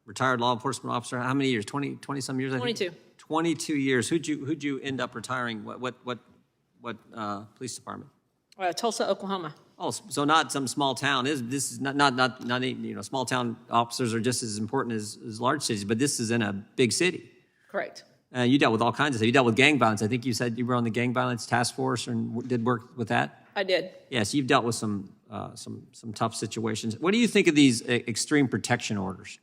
retired law enforcement officer. How many years? 20 some years, I think? 22. 22 years. Who'd you end up retiring? What police department? Tulsa, Oklahoma. Oh, so not some small town. This is not small town officers are just as important as large cities, but this is in a big city. Correct. You dealt with all kinds of stuff. You dealt with gang violence. I think you said you were on the gang violence task force and did work with that. I did. Yes, you've dealt with some tough situations. What do you think of these extreme protection orders?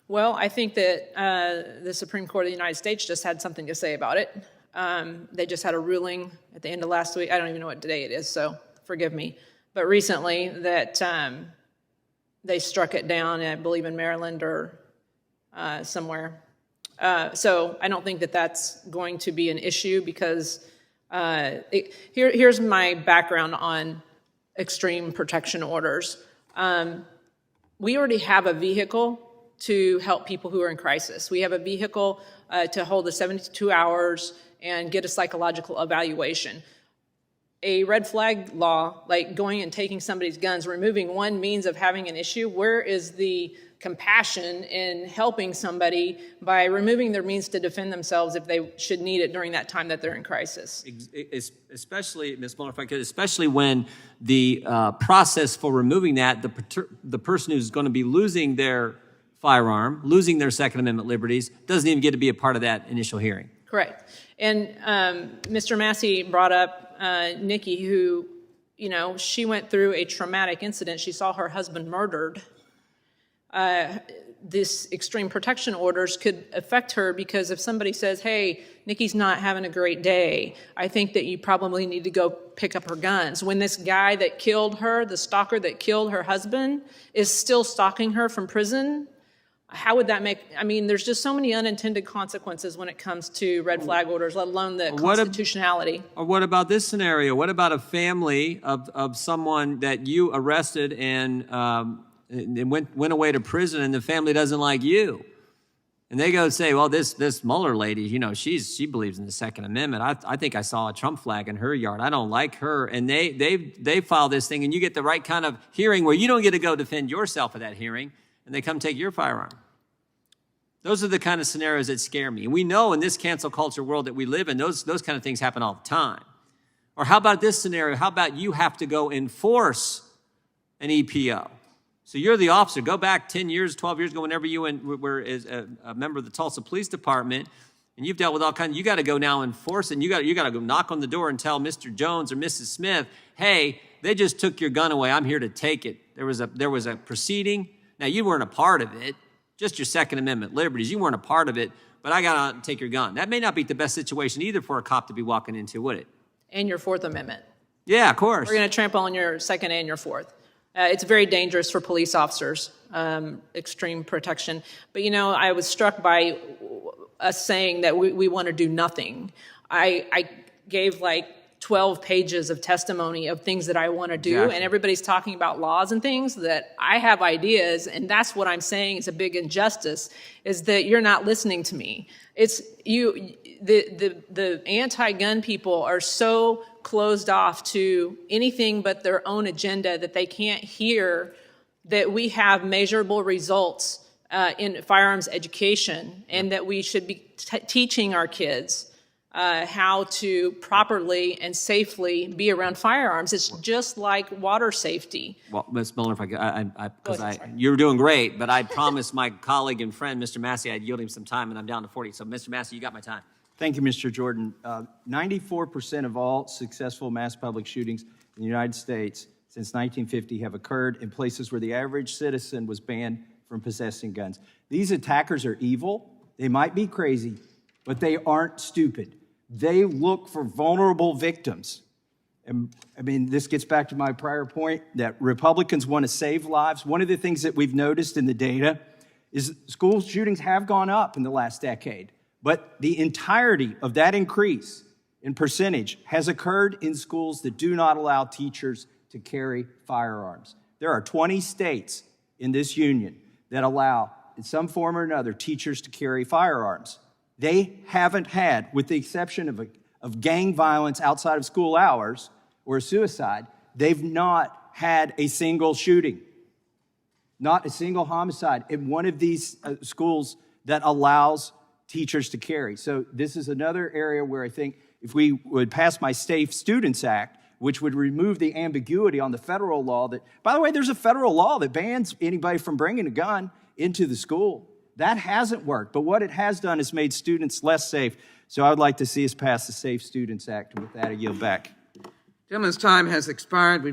Well, I think that the Supreme Court of the United States just had something to say about it. They just had a ruling at the end of last week. I don't even know what day it is, so forgive me. But recently that they struck it down, I believe in Maryland or somewhere. So I don't think that that's going to be an issue because here's my background on extreme protection orders. We already have a vehicle to help people who are in crisis. We have a vehicle to hold the 72 hours and get a psychological evaluation. A red flag law, like going and taking somebody's guns, removing one means of having an issue, where is the compassion in helping somebody by removing their means to defend themselves if they should need it during that time that they're in crisis? Especially, Ms. Muller, if I could, especially when the process for removing that, the person who's going to be losing their firearm, losing their Second Amendment liberties, doesn't even get to be a part of that initial hearing. Correct. And Mr. Massie brought up Nikki, who, she went through a traumatic incident. She saw her husband murdered. This extreme protection orders could affect her because if somebody says, hey, Nikki's not having a great day, I think that you probably need to go pick up her guns. When this guy that killed her, the stalker that killed her husband, is still stalking her from prison, how would that make, there's just so many unintended consequences when it comes to red flag orders, let alone the constitutionality. Or what about this scenario? What about a family of someone that you arrested and went away to prison and the family doesn't like you? And they go say, well, this Muller lady, she believes in the Second Amendment. I think I saw a Trump flag in her yard. I don't like her. And they file this thing and you get the right kind of hearing where you don't get to go defend yourself at that hearing. And they come take your firearm. Those are the kind of scenarios that scare me. And we know in this cancel culture world that we live in, those kind of things happen all the time. Or how about this scenario? How about you have to go enforce an EPO? So you're the officer. Go back 10 years, 12 years ago, whenever you were a member of the Tulsa Police Department, and you've dealt with all kinds. You got to go now enforce it. And you got to go knock on the door and tell Mr. Jones or Mrs. Smith, hey, they just took your gun away. I'm here to take it. There was a proceeding. Now, you weren't a part of it, just your Second Amendment liberties. You weren't a part of it, but I got to take your gun. That may not be the best situation either for a cop to be walking into, would it? And your Fourth Amendment. Yeah, of course. We're going to trample on your Second and your Fourth. It's very dangerous for police officers, extreme protection. But, I was struck by us saying that we want to do nothing. I gave 12 pages of testimony of things that I want to do, and everybody's talking about laws and things that I have ideas, and that's what I'm saying is a big injustice, is that you're not listening to me. It's the anti-gun people are so closed off to anything but their own agenda that they can't hear that we have measurable results in firearms education, and that we should be teaching our kids how to properly and safely be around firearms. It's just like water safety. Well, Ms. Muller, if I could, you're doing great, but I promised my colleague and friend, Mr. Massie, I'd yield him some time, and I'm down to 40. So, Mr. Massie, you got my time. Thank you, Mr. Jordan. 94% of all successful mass public shootings in the United States since 1950 have occurred in places where the average citizen was banned from possessing guns. These attackers are evil. They might be crazy, but they aren't stupid. They look for vulnerable victims. And this gets back to my prior point that Republicans want to save lives. One of the things that we've noticed in the data is school shootings have gone up in the last decade, but the entirety of that increase in percentage has occurred in schools that do not allow teachers to carry firearms. There are 20 states in this union that allow, in some form or another, teachers to carry firearms. They haven't had, with the exception of gang violence outside of school hours or suicide, they've not had a single shooting. not a single homicide in one of these schools that allows teachers to carry. So this is another area where I think if we would pass my Safe Students Act, which would remove the ambiguity on the federal law that, by the way, there's a federal law that bans anybody from bringing a gun into the school. That hasn't worked, but what it has done is made students less safe. So I would like to see us pass the Safe Students Act, and with that, I yield back. Gentleman's time has expired.